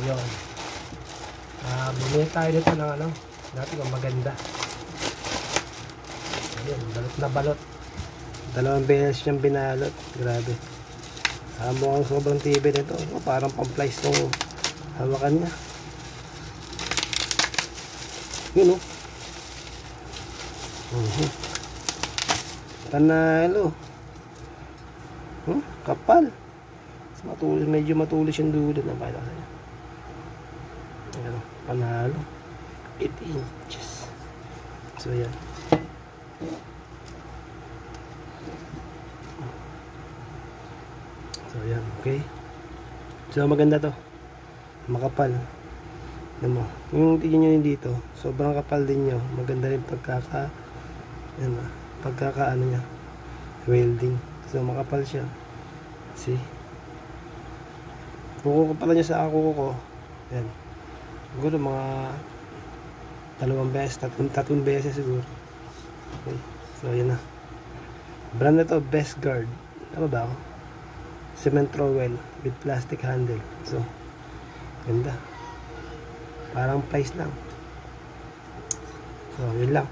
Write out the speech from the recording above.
yun. Bumili tayo dito ng ano, dati kung maganda. Ayun, balot na balot. 2 beses siyang binalot. Grabe. Mukhang sobrang tibay nito. Parang pang-plies tong hawakan niya. Yun, oh. Panalo. Kapal. Matulis, medyo matulis yung dulo na pakita sa inyo. Ayan, panalo. 8 inches. So yan. So yan, okay. So maganda to. Makapal. Alam mo, yung tingin nyo yun dito, sobrang kapal din nyo. Maganda rin pagkakaano niya, welding. So makapal siya. See? Kuko pala niya sa kuko ko. Yan. Siguro mga 2 beses, 3 beses siguro. Okay. So yan na. Brand na to, Best Guard. Tama ba ako? Cement trowel with plastic handle. So, ganda. Parang price lang. So, yun lang.